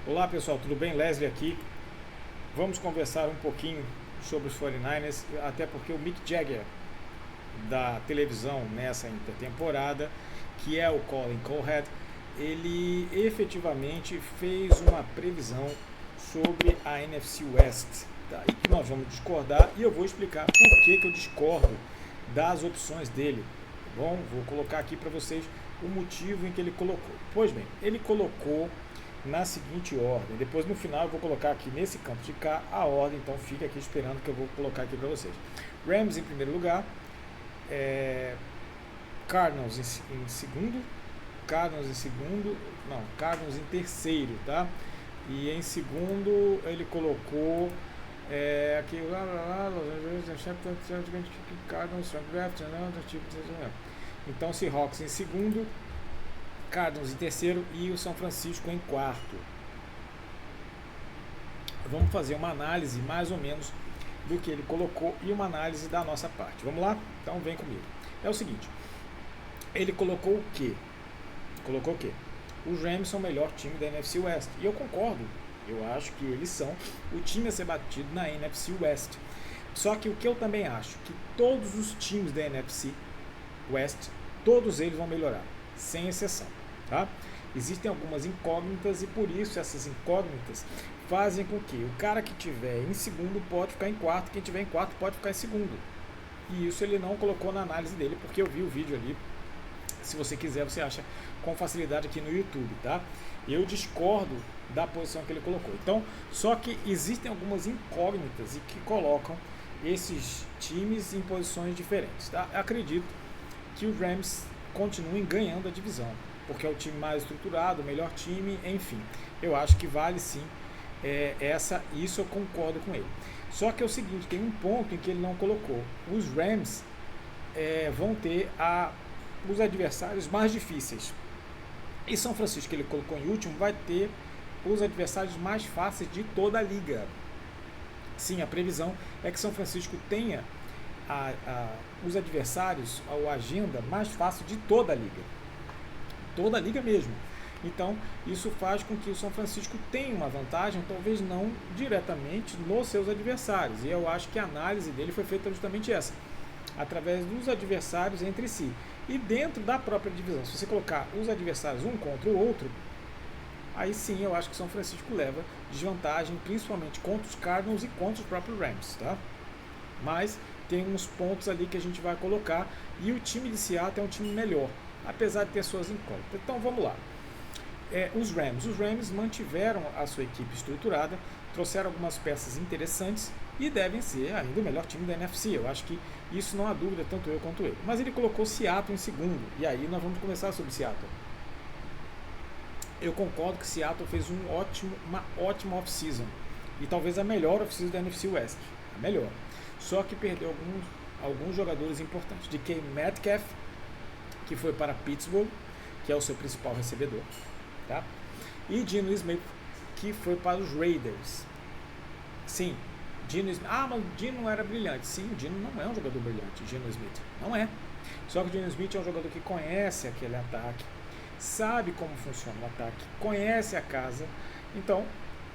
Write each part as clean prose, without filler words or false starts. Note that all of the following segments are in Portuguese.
Olá pessoal, tudo bem? Leslie aqui. Vamos conversar um pouquinho sobre os 49ers, até porque o Mick Jagger da televisão nessa intertemporada, que é o Colin Cowherd, ele efetivamente fez uma previsão sobre a NFC West, tá? E que nós vamos discordar e eu vou explicar por que eu discordo das opções dele, tá bom? Vou colocar aqui para vocês o motivo em que ele colocou. Pois bem, ele colocou na seguinte ordem. Depois no final eu vou colocar aqui nesse canto de cá a ordem, então fica aqui esperando que eu vou colocar aqui para vocês. Rams em primeiro lugar, Cardinals em segundo, Cardinals em terceiro, tá? E em segundo ele colocou aqui Cardinals, então Seahawks em segundo, Cardinals em terceiro e o São Francisco em quarto. Vamos fazer uma análise mais ou menos do que ele colocou e uma análise da nossa parte. Vamos lá? Então vem comigo. É o seguinte, ele colocou o quê? Os Rams são o melhor time da NFC West. E eu concordo, eu acho que eles são o time a ser batido na NFC West. Só que o que eu também acho, que todos os times da NFC West, todos eles vão melhorar, sem exceção. Tá? Existem algumas incógnitas e por isso essas incógnitas fazem com que o cara que estiver em segundo pode ficar em quarto, quem estiver em quarto pode ficar em segundo. E isso ele não colocou na análise dele, porque eu vi o vídeo ali. Se você quiser, você acha com facilidade aqui no YouTube, tá? Eu discordo da posição que ele colocou. Então, só que existem algumas incógnitas e que colocam esses times em posições diferentes, tá? Eu acredito que os Rams continuem ganhando a divisão, porque é o time mais estruturado, o melhor time, enfim. Eu acho que vale sim isso eu concordo com ele. Só que é o seguinte, tem um ponto em que ele não colocou. Os Rams vão ter os adversários mais difíceis. E São Francisco, que ele colocou em último, vai ter os adversários mais fáceis de toda a liga. Sim, a previsão é que São Francisco tenha os adversários, a agenda mais fácil de toda a liga. Toda a liga mesmo. Então, isso faz com que o São Francisco tenha uma vantagem, talvez não diretamente nos seus adversários. E eu acho que a análise dele foi feita justamente essa, através dos adversários entre si. E dentro da própria divisão, se você colocar os adversários um contra o outro, aí sim eu acho que o São Francisco leva desvantagem, principalmente contra os Cardinals e contra os próprios Rams, tá? Mas tem uns pontos ali que a gente vai colocar, e o time de Seattle é um time melhor, apesar de ter suas incógnitas. Então vamos lá. Os Rams mantiveram a sua equipe estruturada, trouxeram algumas peças interessantes e devem ser ainda o melhor time da NFC. Eu acho que isso não há dúvida, tanto eu quanto ele. Mas ele colocou Seattle em segundo, e aí nós vamos começar sobre Seattle. Eu concordo que Seattle fez uma ótima off-season, e talvez a melhor off-season da NFC West, a melhor. Só que perdeu alguns jogadores importantes. DK Metcalf, que foi para Pittsburgh, que é o seu principal recebedor. Tá? E Geno Smith, que foi para os Raiders. Sim, Geno Smith. Mas o Geno era brilhante. Sim, o Geno não é um jogador brilhante, Geno Smith. Não é. Só que o Geno Smith é um jogador que conhece aquele ataque, sabe como funciona o ataque, conhece a casa. Então,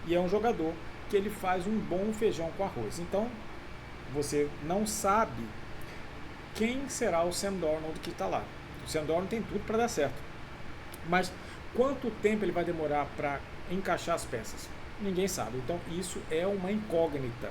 e é um jogador que ele faz um bom feijão com arroz. Então, você não sabe quem será o Sam Darnold que está lá. O Sam Darnold tem tudo para dar certo. Mas quanto tempo ele vai demorar para encaixar as peças? Ninguém sabe. Então isso é uma incógnita.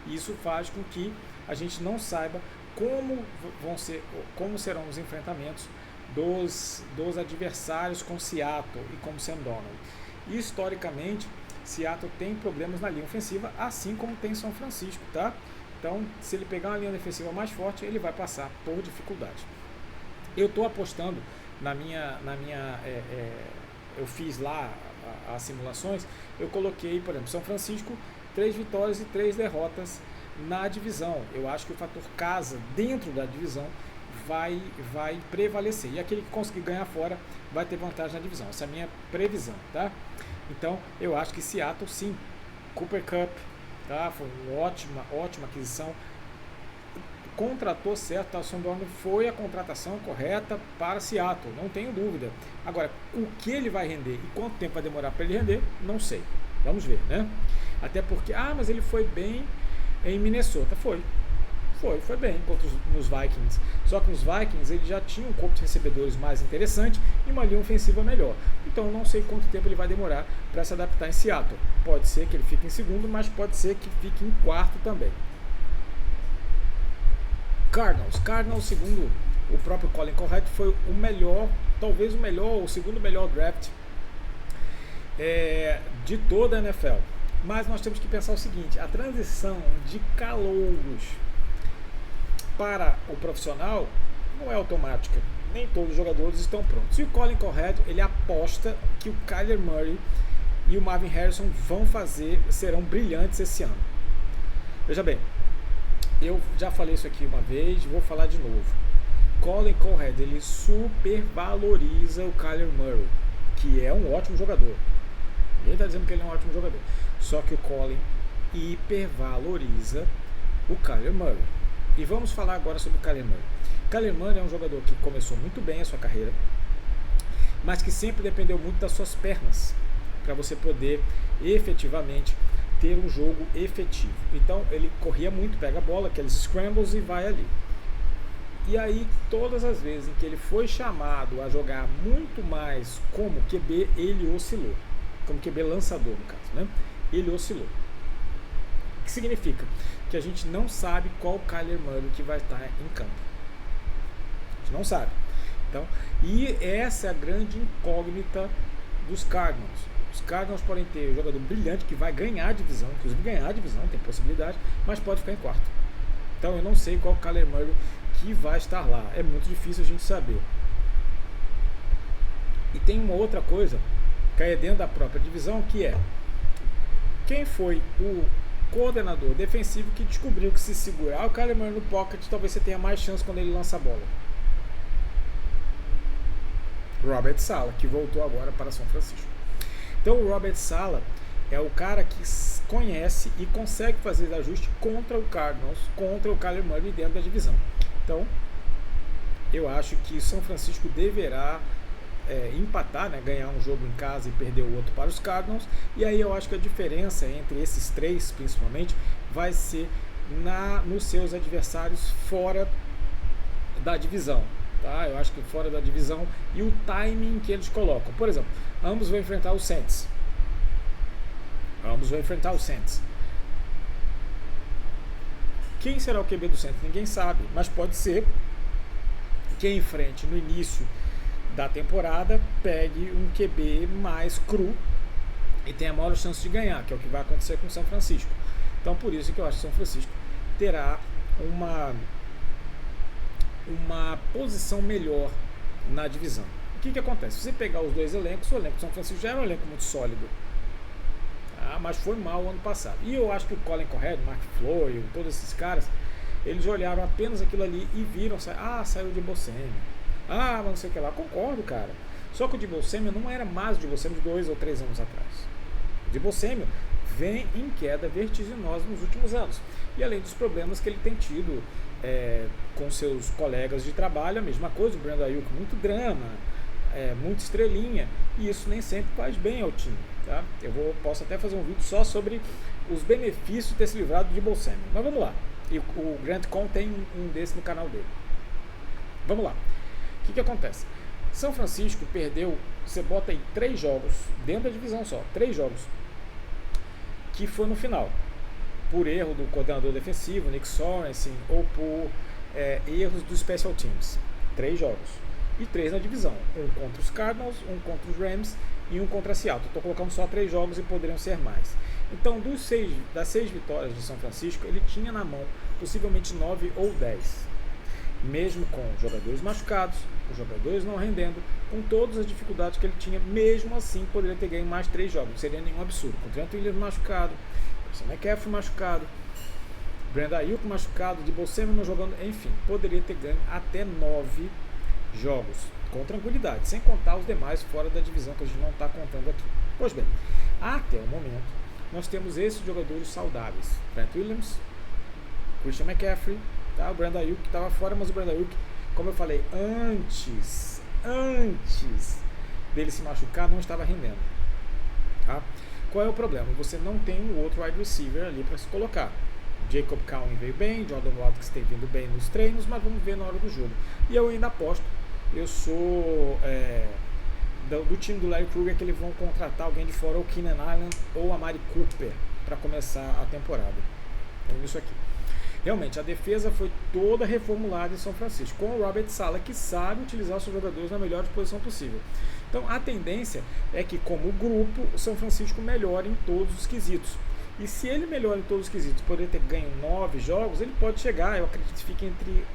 Isso faz com que a gente não saiba como serão os enfrentamentos dos adversários com Seattle e com Sam Darnold. E historicamente, Seattle tem problemas na linha ofensiva, assim como tem São Francisco, tá? Então, se ele pegar uma linha defensiva mais forte, ele vai passar por dificuldade. Eu estou apostando eu fiz lá as simulações, eu coloquei, por exemplo, São Francisco, 3 vitórias e 3 derrotas na divisão. Eu acho que o fator casa dentro da divisão vai prevalecer. E aquele que conseguir ganhar fora vai ter vantagem na divisão. Essa é a minha previsão, tá? Então, eu acho que Seattle, sim, Cooper Kupp, tá? Foi uma ótima aquisição. contratou certo, Dawson Brown foi a contratação correta para Seattle, não tenho dúvida. Agora, o que ele vai render e quanto tempo vai demorar para ele render, não sei. Vamos ver, né? Até porque, mas ele foi bem em Minnesota. Foi bem nos Vikings. Só que nos Vikings ele já tinha um corpo de recebedores mais interessante e uma linha ofensiva melhor. Então não sei quanto tempo ele vai demorar para se adaptar em Seattle. Pode ser que ele fique em segundo, mas pode ser que fique em quarto também. Cardinals, segundo o próprio Colin Cowherd, foi o melhor, talvez o melhor, o segundo melhor draft de toda a NFL. Mas nós temos que pensar o seguinte: a transição de calouros para o profissional não é automática. Nem todos os jogadores estão prontos. E o Colin Cowherd, ele aposta que o Kyler Murray e o Marvin Harrison serão brilhantes esse ano. Veja bem, eu já falei isso aqui uma vez, vou falar de novo. Colin Cowherd, ele supervaloriza o Kyler Murray, que é um ótimo jogador. Ninguém está dizendo que ele é um ótimo jogador. Só que o Colin hipervaloriza o Kyler Murray. E vamos falar agora sobre o Kyler Murray. Kyler Murray é um jogador que começou muito bem a sua carreira, mas que sempre dependeu muito das suas pernas para você poder efetivamente ter um jogo efetivo. Então ele corria muito, pega a bola, aqueles scrambles e vai ali. E aí todas as vezes em que ele foi chamado a jogar muito mais como QB, ele oscilou. Como QB lançador, no caso, né? Ele oscilou. O que significa? Que a gente não sabe qual Kyler Murray que vai estar em campo. A gente não sabe. Então, e essa é a grande incógnita dos Cardinals. Os Cardinals podem ter um jogador brilhante que vai ganhar a divisão, inclusive ganhar a divisão, tem possibilidade, mas pode ficar em quarto. Então eu não sei qual Kyler Murray que vai estar lá. É muito difícil a gente saber. E tem uma outra coisa que é dentro da própria divisão, que é quem foi o coordenador defensivo que descobriu que se segurar o Kyler Murray no pocket, talvez você tenha mais chance quando ele lança a bola. Robert Saleh, que voltou agora para São Francisco. Então o Robert Saleh é o cara que conhece e consegue fazer ajuste contra o Cardinals, contra o Kyler Murray dentro da divisão. Então eu acho que São Francisco deverá empatar, né, ganhar um jogo em casa e perder o outro para os Cardinals. E aí eu acho que a diferença entre esses três, principalmente, vai ser nos seus adversários fora da divisão. Tá? Eu acho que fora da divisão e o timing que eles colocam. Por exemplo, ambos vão enfrentar o Saints. Quem será o QB do Saints? Ninguém sabe, mas pode ser que enfrente no início da temporada pegue um QB mais cru e tenha a maior chance de ganhar, que é o que vai acontecer com o São Francisco. Então por isso que eu acho que o São Francisco terá uma posição melhor na divisão. O que acontece? Se você pegar os dois elencos, o elenco do São Francisco já era um elenco muito sólido, mas foi mal o ano passado. E eu acho que o Colin Cowherd, Mark Floyd, todos esses caras, eles olharam apenas aquilo ali e viram, saiu de Bolsêmio. Mas não sei o que lá. Concordo, cara. Só que o Deebo Samuel não era mais o Deebo Samuel de 2 ou 3 anos atrás. O Deebo Samuel vem em queda vertiginosa nos últimos anos. E além dos problemas que ele tem tido com seus colegas de trabalho, a mesma coisa, o Brandon Ayuk, muito drama, muito estrelinha, e isso nem sempre faz bem ao time. Tá? Posso até fazer um vídeo só sobre os benefícios de ter se livrado do Deebo Samuel. Mas vamos lá. E o Grant Cohn tem um desse no canal dele. Vamos lá. O que acontece? São Francisco perdeu, você bota aí 3 jogos, dentro da divisão só, 3 jogos, que foi no final, por erro do coordenador defensivo, Nick Sorensen, ou por erros dos special teams. 3 jogos. E 3 na divisão. Um contra os Cardinals, um contra os Rams e um contra a Seattle. Estou colocando só 3 jogos e poderiam ser mais. Então, das 6 vitórias de São Francisco, ele tinha na mão possivelmente 9 ou 10. Mesmo com jogadores machucados, os jogadores não rendendo, com todas as dificuldades que ele tinha, mesmo assim poderia ter ganho mais 3 jogos, não seria nenhum absurdo. Com o Trent Williams machucado, o McCaffrey machucado, Brandon Ayuk machucado, Deebo Samuel não jogando, enfim, poderia ter ganho até 9 jogos, com tranquilidade, sem contar os demais fora da divisão que a gente não está contando aqui. Pois bem, até o momento, nós temos esses jogadores saudáveis, Trent Williams, Christian McCaffrey, tá? O Brandon Ayuk estava fora, mas o Brandon Ayuk, como eu falei, antes dele se machucar, não estava rendendo, tá? Qual é o problema? Você não tem um outro wide receiver ali para se colocar. Jacob Cowan veio bem, Jordan Watkins tem vindo bem nos treinos, mas vamos ver na hora do jogo. E eu ainda aposto, eu sou do time do Larry Krueger, que eles vão contratar alguém de fora, ou Keenan Allen ou Amari Cooper, para começar a temporada. Então isso aqui. Realmente, a defesa foi toda reformulada em São Francisco, com o Robert Saleh, que sabe utilizar os seus jogadores na melhor disposição possível. Então a tendência é que, como grupo, o São Francisco melhore em todos os quesitos. E se ele melhora em todos os quesitos, poder ter ganho 9 jogos, ele pode chegar, eu acredito que fique entre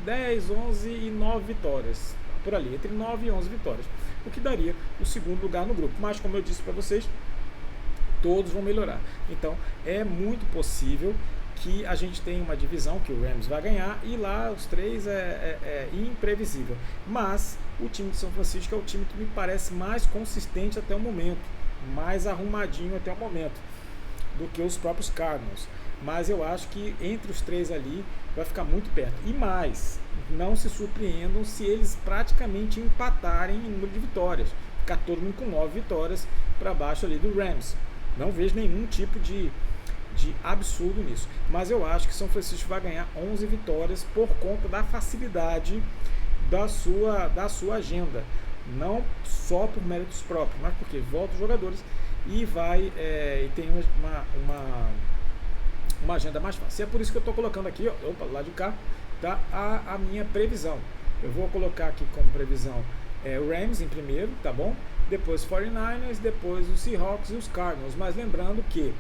10, 11 e 9 vitórias. Por ali, entre 9 e 11 vitórias. O que daria o segundo lugar no grupo. Mas, como eu disse para vocês, todos vão melhorar. Então, é muito possível que a gente tenha uma divisão que o Rams vai ganhar e lá os três é imprevisível. Mas o time de São Francisco é o time que me parece mais consistente até o momento, mais arrumadinho até o momento do que os próprios Cardinals. Mas eu acho que entre os três ali vai ficar muito perto. E mais, não se surpreendam se eles praticamente empatarem em número de vitórias. Ficar todo mundo com 9 vitórias para baixo ali do Rams. Não vejo nenhum tipo de absurdo nisso. Mas eu acho que São Francisco vai ganhar 11 vitórias por conta da facilidade da sua agenda. Não só por méritos próprios, mas porque volta os jogadores e vai tem uma agenda mais fácil. E é por isso que eu estou colocando aqui, lá de cá, tá, a minha previsão. Eu vou colocar aqui como previsão o Rams em primeiro, tá bom? Depois 49ers, depois os Seahawks e os Cardinals. Mas lembrando que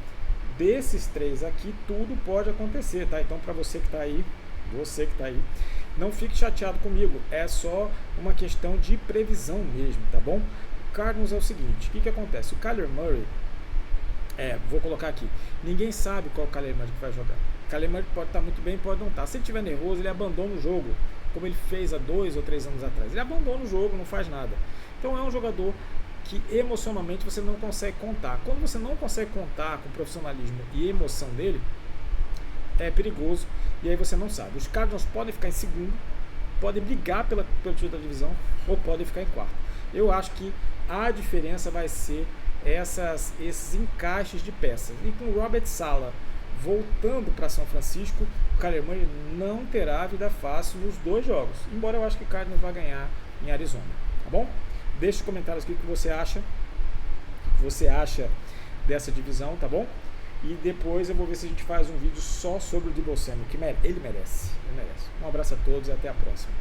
desses três aqui, tudo pode acontecer, tá? Então, para você que está aí, não fique chateado comigo, é só uma questão de previsão mesmo, tá bom? O Cardinals é o seguinte, o que acontece? O Kyler Murray, vou colocar aqui, ninguém sabe qual o Kyler Murray que vai jogar. O Kyler Murray pode estar muito bem, pode não estar. Se ele estiver nervoso, ele abandona o jogo, como ele fez há 2 ou 3 anos atrás. Ele abandona o jogo, não faz nada. Então é um jogador que emocionalmente você não consegue contar. Quando você não consegue contar com o profissionalismo e emoção dele, é perigoso e aí você não sabe. Os Cardinals podem ficar em segundo, podem brigar pelo título da divisão ou podem ficar em quarto. Eu acho que a diferença vai ser esses encaixes de peças. E com o Robert Saleh voltando para São Francisco, o Kyler Murray não terá vida fácil nos 2 jogos. Embora eu acho que o Cardinals vai ganhar em Arizona, tá bom? Deixe nos comentários aqui o que você acha dessa divisão, tá bom? E depois eu vou ver se a gente faz um vídeo só sobre o Deebo Samuel, que ele merece. Um abraço a todos e até a próxima.